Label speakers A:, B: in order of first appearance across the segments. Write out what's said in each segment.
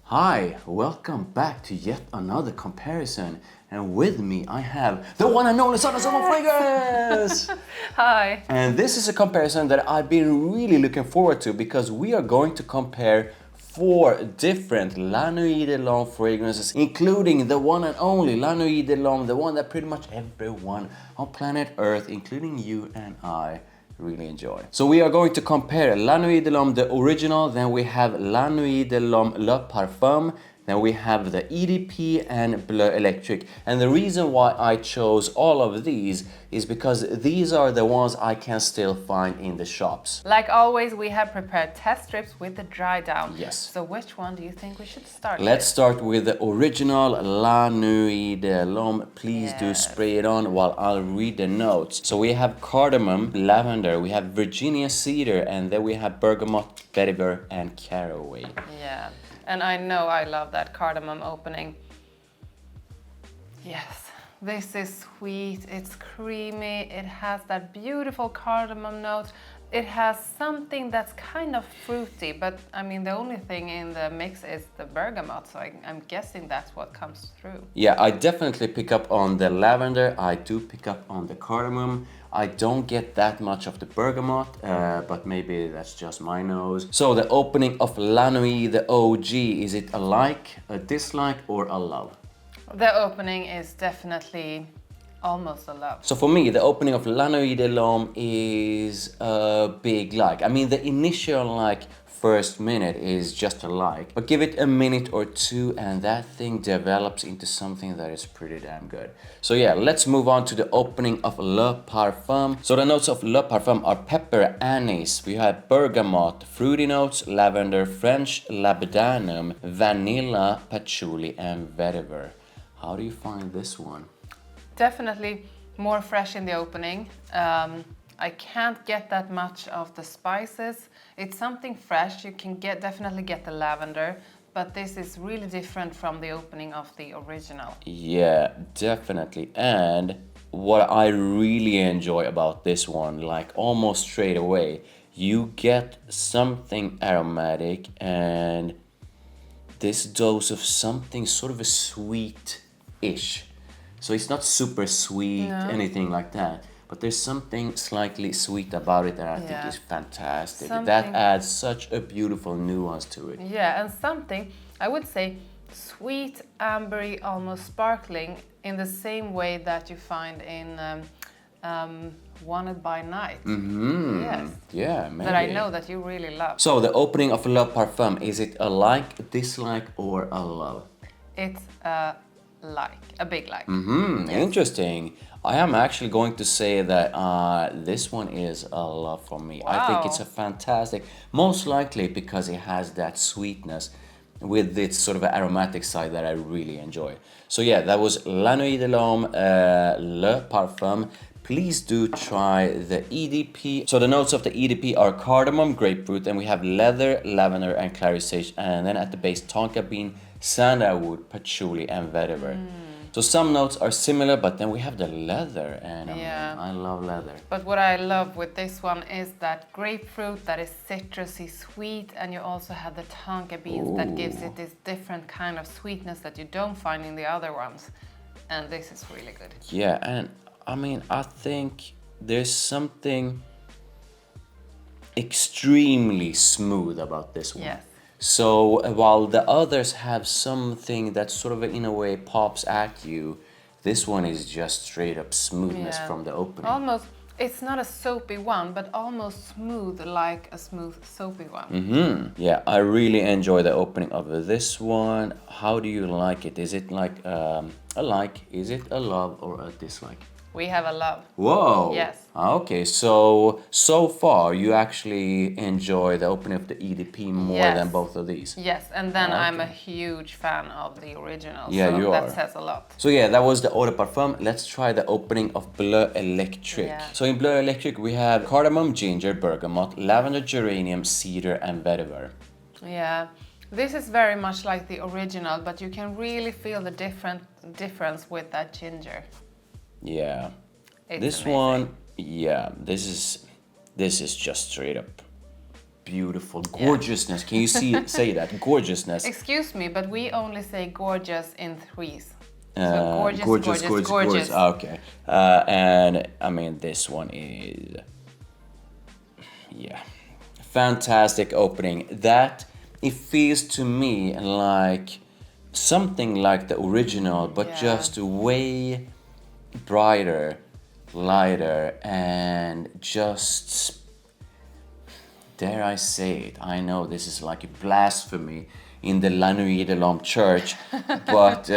A: Hi, welcome back to yet another comparison. And with me I have the one and only Sandra Solomon Fragrance!
B: Hi.
A: And this is a comparison that I've been really looking forward to because we are going to compare 4 different La Nuit De L'Homme fragrances, including the one and only La Nuit De L'Homme, the one that pretty much everyone on planet Earth, including you and I, really enjoy. So we are going to compare La Nuit De L'Homme, the original, then we have La Nuit De L'Homme Le Parfum, then we have the EDP and Bleu Electrique. And the reason why I chose all of these is because these are the ones I can still find in the shops.
B: Like always, we have prepared test strips with the dry down.
A: Yes.
B: So which one do you think we should start
A: Let's
B: with?
A: start with the original La Nuit De L'Homme. Please do
B: Yes.
A: spray it on while I'll read the notes. So we have cardamom, lavender, we have Virginia cedar, and then we have bergamot, vetiver, and caraway.
B: Yeah, and I know I love that cardamom opening. Yes, this is sweet, it's creamy, it has that beautiful cardamom note. It has something that's kind of fruity, but I mean the only thing in the mix is the bergamot, so I'm guessing that's what comes through.
A: Yeah, I definitely pick up on the lavender. I do pick up on the cardamom. I don't get that much of the bergamot, but maybe that's just my nose. So the opening of La Nuit, the OG, is it a like, a dislike, or a love?
B: The opening is definitely almost a love.
A: So for me, the opening of La Nuit De L'Homme is a big like. I mean, the initial first minute is just a like, but give it a minute or two and that thing develops into something that is pretty damn good. So yeah, let's move on to the opening of Le Parfum. So the notes of Le Parfum are pepper, anise, we have bergamot, fruity notes, lavender, French labdanum, vanilla, patchouli, and vetiver. How do you find this one?
B: Definitely more fresh in the opening. I can't get that much of the spices. It's something fresh. You can definitely get the lavender, but this is really different from the opening of the original.
A: Yeah, definitely. And what I really enjoy about this one, like almost straight away, you get something aromatic and this dose of something sort of a sweet-ish. So it's not super sweet, anything like that. But there's something slightly sweet about it that I think is fantastic. That adds such a beautiful nuance to it.
B: Yeah, and something, I would say, sweet, ambery, almost sparkling in the same way that you find in Wanted by Night.
A: Mm-hmm.
B: Yes.
A: Yeah, maybe.
B: That I know that you really love.
A: So the opening of Le Parfum, is it a like, a dislike, or a love?
B: It's a like, a big like.
A: Mm-hmm. Yes. Interesting. I am actually going to say that this one is a love for me.
B: Wow.
A: I think it's a fantastic, most likely because it has that sweetness with its sort of aromatic side that I really enjoy. So yeah, that was La Nuit De L'Homme, Le Parfum. Please do try the EDP. So the notes of the EDP are cardamom, grapefruit, and we have leather, lavender, and clary sage. And then at the base, tonka bean, sandalwood, patchouli, and vetiver. So some notes are similar, but then we have the leather, and I love leather.
B: But what I love with this one is that grapefruit that is citrusy sweet, and you also have the tonka beans that gives it this different kind of sweetness that you don't find in the other ones. And this is really good.
A: Yeah, and I mean, I think there's something extremely smooth about this one.
B: Yes.
A: So while the others have something that sort of in a way pops at you, this one is just straight up smoothness from the opening.
B: Almost, it's not a soapy one, but almost smooth like a smooth soapy one.
A: Mm-hmm. Yeah, I really enjoy the opening of this one. How do you like it? Is it like a like? Is it a love or a dislike?
B: We have a love.
A: Whoa!
B: Yes.
A: Okay, so far you actually enjoy the opening of the EDP more than both of these.
B: Yes, and then I'm a huge fan of the original.
A: Yeah,
B: so
A: you
B: that
A: are.
B: says a lot.
A: So yeah, that was the Eau de Parfum. Let's try the opening of Bleu Electrique.
B: Yeah.
A: So in Bleu Electrique we have cardamom, ginger, bergamot, lavender, geranium, cedar, and vetiver.
B: Yeah, this is very much like the original, but you can really feel the difference with that ginger.
A: Yeah.
B: It's
A: this
B: amazing.
A: one, yeah, this is just straight up beautiful gorgeousness. Can you say that? Gorgeousness.
B: Excuse me, but we only say gorgeous in threes. So gorgeous.
A: Okay. And I mean, this one is, yeah, fantastic opening. That, it feels to me like something like the original, but just way brighter, lighter, and just, dare I say it, I know this is like a blasphemy in the La Nuit De L'Homme church, but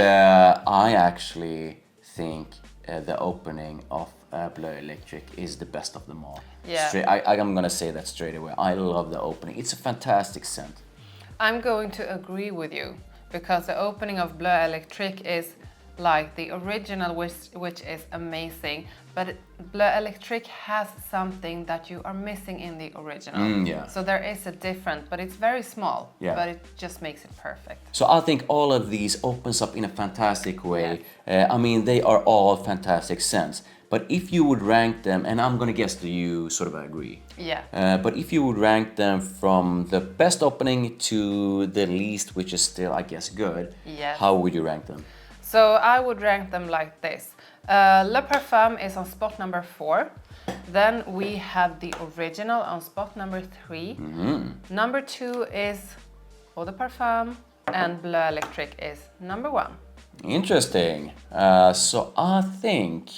A: I actually think the opening of Bleu Electrique is the best of them all.
B: Yeah.
A: I'm gonna say that straight away. I love the opening. It's a fantastic scent.
B: I'm going to agree with you, because the opening of Bleu Electrique is like the original, which is amazing, but Bleu Electrique has something that you are missing in the original. So there is a difference, but it's very small, but it just makes it perfect.
A: So I think all of these opens up in a fantastic way. I mean, they are all fantastic scents, but if you would rank them, and I'm gonna guess that you sort of agree. But if you would rank them from the best opening to the least, which is still, I guess, good, how would you rank them?
B: So I would rank them like this. Le Parfum is on spot number 4. Then we have the original on spot number 3. Number 2 is Eau de Parfum, and Bleu Electrique is number 1.
A: Interesting. So I think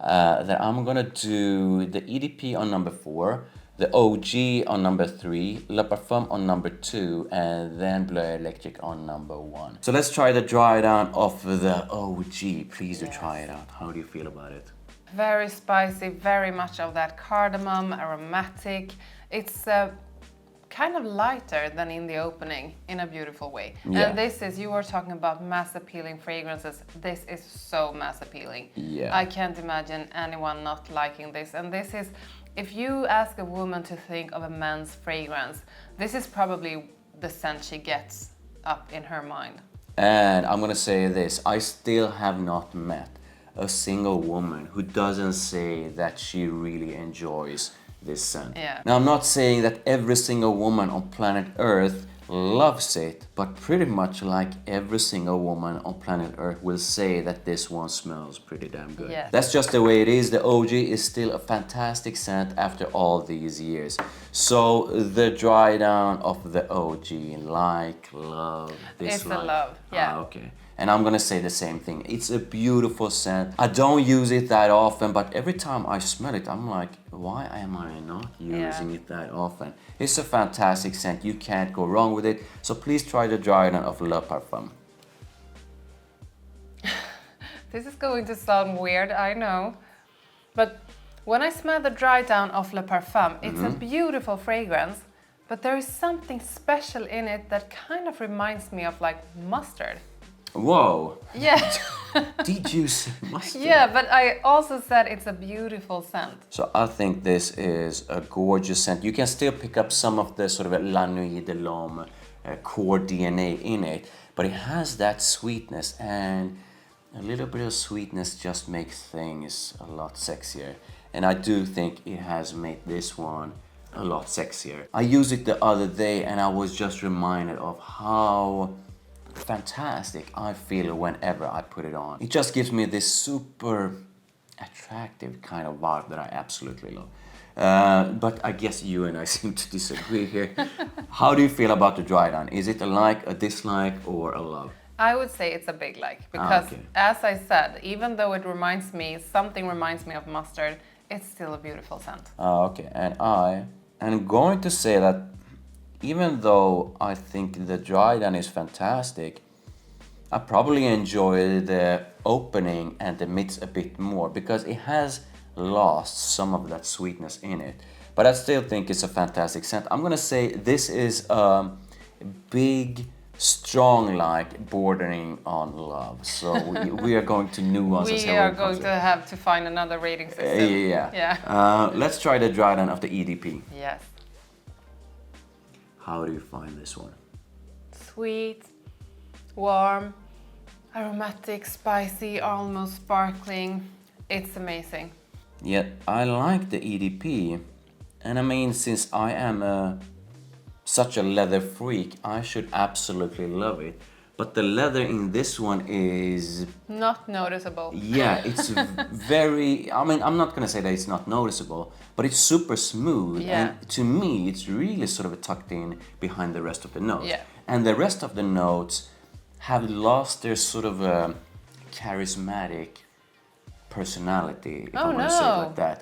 A: that I'm gonna do the EDP on number 4, the OG on number 3, Le Parfum on number 2, and then Bleu Electrique on number 1. So let's try the dry down of the OG. Please do try it out. How do you feel about it?
B: Very spicy, very much of that cardamom, aromatic. It's kind of lighter than in the opening in a beautiful way. And this is, you were talking about mass appealing fragrances. This is so mass appealing. I can't imagine anyone not liking this. And this is, if you ask a woman to think of a man's fragrance, this is probably the scent she gets up in her mind.
A: And I'm gonna say this, I still have not met a single woman who doesn't say that she really enjoys this scent. Now, I'm not saying that every single woman on planet Earth loves it, but pretty much like every single woman on planet Earth will say that this one smells pretty damn good. That's just the way it is. The OG is still a fantastic scent after all these years. So the dry down of the OG, like, love, dislike.
B: It's a love,
A: Okay. And I'm gonna say the same thing. It's a beautiful scent. I don't use it that often, but every time I smell it, I'm like, why am I not using it that often? It's a fantastic scent. You can't go wrong with it. So please try the dry down of Le Parfum.
B: This is going to sound weird, I know. But when I smell the dry down of Le Parfum, it's a beautiful fragrance, but there is something special in it that kind of reminds me of like mustard.
A: Whoa.
B: Yeah.
A: Did you say mustard?
B: Yeah, but I also said it's a beautiful scent.
A: So I think this is a gorgeous scent. You can still pick up some of the sort of La Nuit De L'Homme core DNA in it, but it has that sweetness, and a little bit of sweetness just makes things a lot sexier. And I do think it has made this one a lot sexier. I used it the other day and I was just reminded of how fantastic I feel whenever I put it on. It just gives me this super attractive kind of vibe that I absolutely love. But I guess you and I seem to disagree here. How do you feel about the dry down? Is it a like, a dislike, or a love?
B: I would say it's a big like, because as I said, even though it reminds me, something reminds me of mustard, it's still a beautiful scent.
A: Okay, and I am going to say that even though I think the dry down is fantastic, I probably enjoy the opening and the mids a bit more because it has lost some of that sweetness in it. But I still think it's a fantastic scent. I'm gonna say this is a big, strong like bordering on love. So we are going to nuance.
B: We are going to have to find another rating system.
A: Let's try the dry down of the EDP.
B: Yes.
A: How do you find this one?
B: Sweet, warm, aromatic, spicy, almost sparkling. It's amazing.
A: Yeah, I like the EDP. And I mean, since I am a such a leather freak, I should absolutely love it. But the leather in this one is,
B: Not noticeable.
A: yeah, it's very, I mean, I'm not gonna say that it's not noticeable, but it's super smooth.
B: Yeah.
A: And to me, it's really sort of tucked in behind the rest of the notes.
B: Yeah.
A: And the rest of the notes have lost their sort of charismatic personality, if I want to say it like that.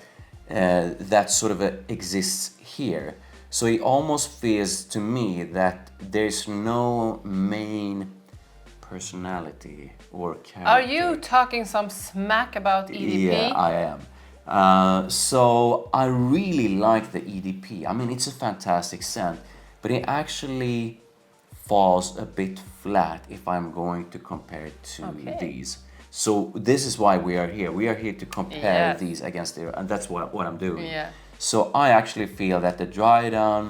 A: That sort of exists here. So it almost feels to me that there's no main personality or character.
B: Are you talking some smack about EDP?
A: Yeah, I am. So I really like the EDP. I mean, it's a fantastic scent, but it actually falls a bit flat if I'm going to compare it to these. So this is why we are here. We are here to compare these against the, and that's what I'm doing.
B: Yeah.
A: So I actually feel that the Dry Down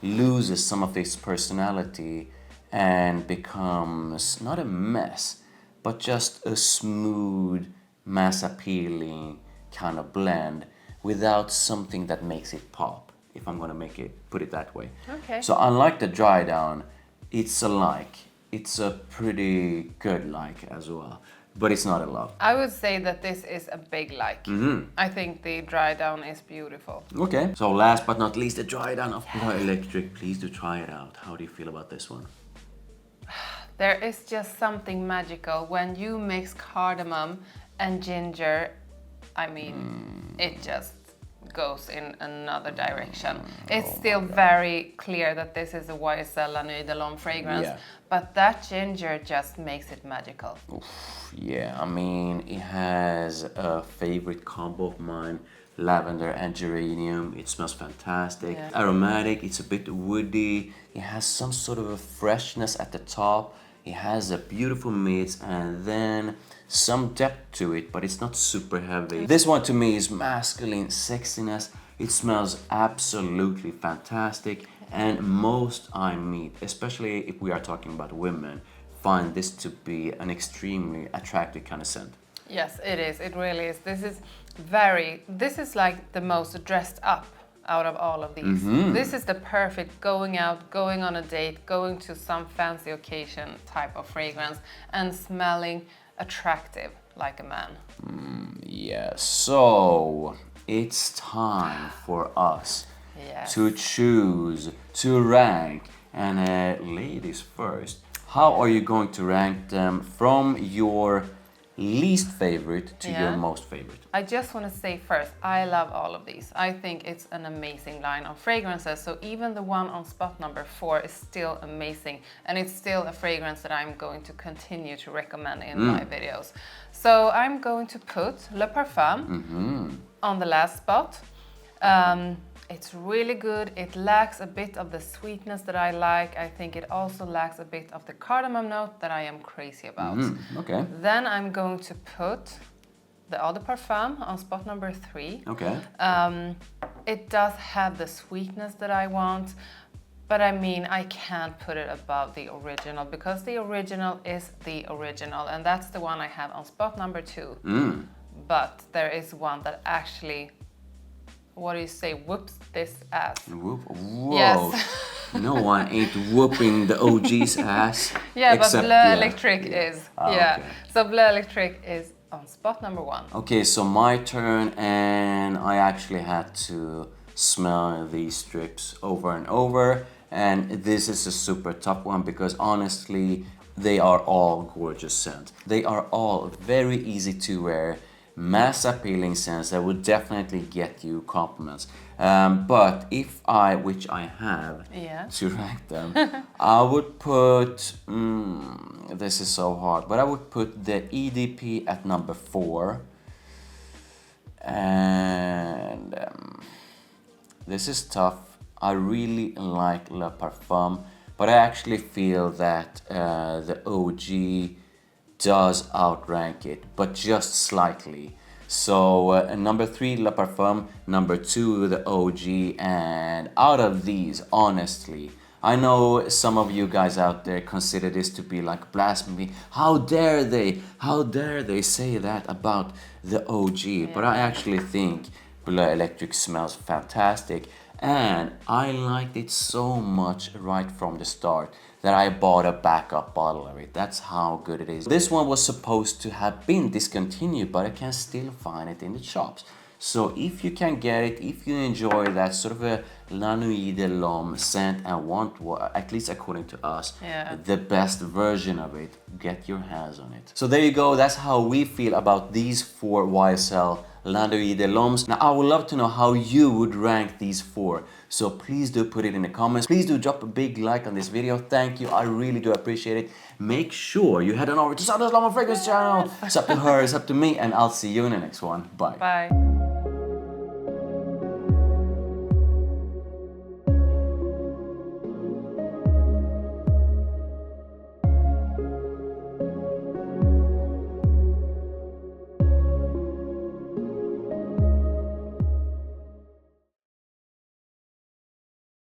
A: loses some of its personality and becomes not a mess, but just a smooth, mass appealing kind of blend without something that makes it pop, if I'm gonna put it that way.
B: Okay.
A: So unlike the Dry Down, it's a like. It's a pretty good like as well, but it's not a love.
B: I would say that this is a big like. I think the Dry Down is beautiful.
A: Okay. So last but not least, the Dry Down of Bleu Electrique. Please do try it out. How do you feel about this one?
B: There is just something magical when you mix cardamom and ginger. I mean, it just goes in another direction. It's still very clear that this is a YSL La Nuit De L'Homme fragrance, but that ginger just makes it magical.
A: Oof, yeah, I mean, it has a favorite combo of mine, lavender and geranium. It smells fantastic.
B: Yeah.
A: Aromatic, it's a bit woody. It has some sort of a freshness at the top. It has a beautiful mids and then some depth to it, but it's not super heavy. This one to me is masculine sexiness. It smells absolutely fantastic, and most I meet, especially if we are talking about women, find this to be an extremely attractive kind of scent.
B: Yes, it is. It really is. This is like the most dressed up out of all of these. This is the perfect going out, going on a date, going to some fancy occasion type of fragrance and smelling attractive like a man.
A: Yeah, so it's time for us to choose, to rank, and ladies first. How are you going to rank them from your least favorite to your most favorite?
B: I just want to say first, I love all of these. I think it's an amazing line of fragrances. So even the one on spot number 4 is still amazing. And it's still a fragrance that I'm going to continue to recommend in my videos. So I'm going to put Le Parfum on the last spot. It's really good. It lacks a bit of the sweetness that I like. I think it also lacks a bit of the cardamom note that I am crazy about.
A: Okay.
B: Then I'm going to put the Eau de Parfum on spot number 3.
A: Okay.
B: It does have the sweetness that I want, but I mean, I can't put it above the original because the original is the original, and that's the one I have on spot number 2. But there is one that actually, what do you say, whoops this ass.
A: Whoa.
B: Yes.
A: No one ain't whooping the OG's ass.
B: Yeah,
A: except,
B: but Bleu Electrique is.
A: Okay.
B: So Bleu Electrique is on spot number 1.
A: Okay, so my turn, and I actually had to smell these strips over and over, and this is a super tough one because honestly, they are all gorgeous scents. They are all very easy to wear, mass appealing scents that would definitely get you compliments. But if I, which I have, to rank them, I would put, this is so hard, but I would put the EDP at number 4. And this is tough. I really like Le Parfum, but I actually feel that the OG does outrank it, but just slightly. So number 3, Le Parfum, number 2, the OG, and out of these, honestly, I know some of you guys out there consider this to be like blasphemy. How dare they say that about the OG? But I actually think Bleu Electrique smells fantastic. And I liked it so much right from the start that I bought a backup bottle of it. That's how good it is. This one was supposed to have been discontinued, but I can still find it in the shops. So if you can get it, if you enjoy that sort of a La Nuit De L'Homme scent and want, at least according to us, the best version of it, get your hands on it. So there you go, that's how we feel about these 4 YSL La Nuit De L'Hommes. Now I would love to know how you would rank these 4. So please do put it in the comments. Please do drop a big like on this video. Thank you, I really do appreciate it. Make sure you head on over to Sandra Solomon Fragrance channel. It's up to her, it's up to me, and I'll see you in the next one. Bye.
B: Bye.